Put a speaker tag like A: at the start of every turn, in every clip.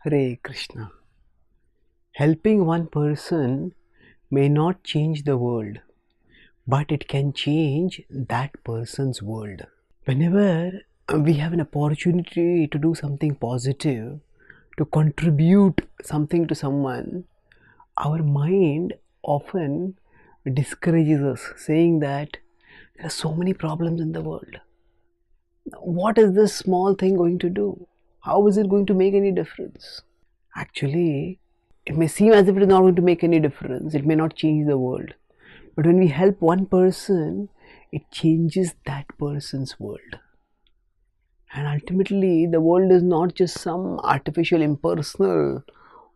A: Hare Krishna. Helping one person may not change the world, but it can change that person's world. Whenever we have an opportunity to do something positive, to contribute something to someone, our mind often discourages us, saying that there are so many problems in the world. What is this small thing going to do? How is it going to make any difference? Actually, it may seem as if it is not going to make any difference. It may not change the world. But when we help one person, it changes that person's world. And ultimately, the world is not just some artificial, impersonal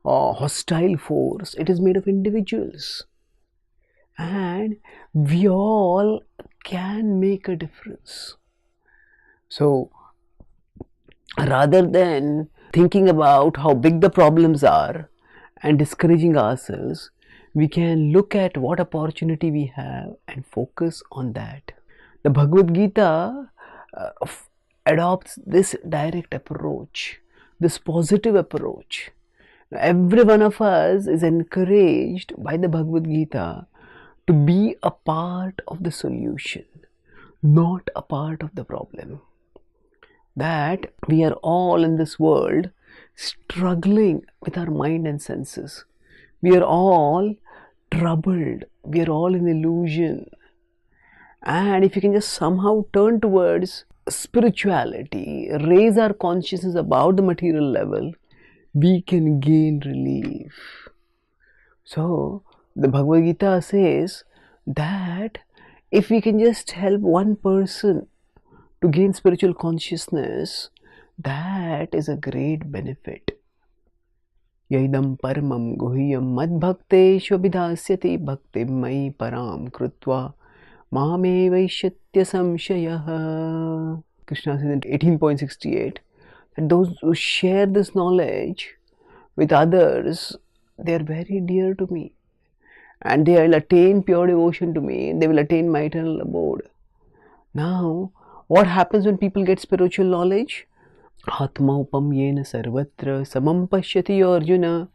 A: or hostile force. It is made of individuals. And we all can make a difference. So, rather than thinking about how big the problems are and discouraging ourselves, we can look at what opportunity we have and focus on that. The Bhagavad Gita adopts this direct approach, this positive approach. Every one of us is encouraged by the Bhagavad Gita to be a part of the solution, not a part of the problem. That we are all in this world struggling with our mind and senses. We are all troubled. We are all in illusion. And if you can just somehow turn towards spirituality, raise our consciousness above the material level, we can gain relief. So, the Bhagavad Gita says that if we can just help one person to gain spiritual consciousness, that is a great benefit. Yaidam paramam guhyam madbhakteshu abhidhasyati bhakti mai param krutva mame vaishyatya samshayah. Krishna says in 18.68 that those who share this knowledge with others, they are very dear to me. And they will attain pure devotion to me. They will attain my eternal abode. Now, what happens when people get spiritual knowledge? Atma upam yena sarvatra samam pashyati arjuna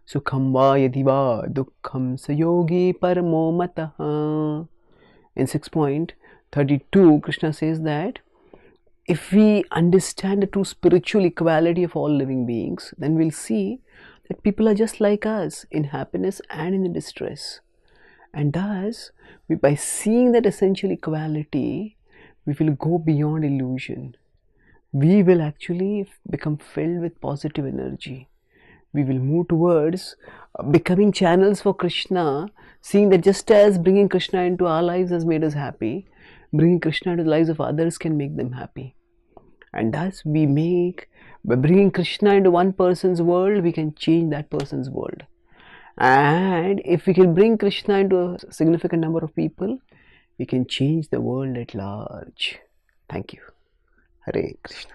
A: sukham va yadi va dukkham sayogi paramo mataha. In 6.32, Krishna says that if we understand the true spiritual equality of all living beings, then we'll see that people are just like us in happiness and in distress. And thus, by seeing that essential equality, we will go beyond illusion. We will actually become filled with positive energy. We will move towards becoming channels for Krishna, seeing that just as bringing Krishna into our lives has made us happy, bringing Krishna into the lives of others can make them happy. And thus we make, by bringing Krishna into one person's world, we can change that person's world. And if we can bring Krishna into a significant number of people, we can change the world at large. Thank you. Hare Krishna.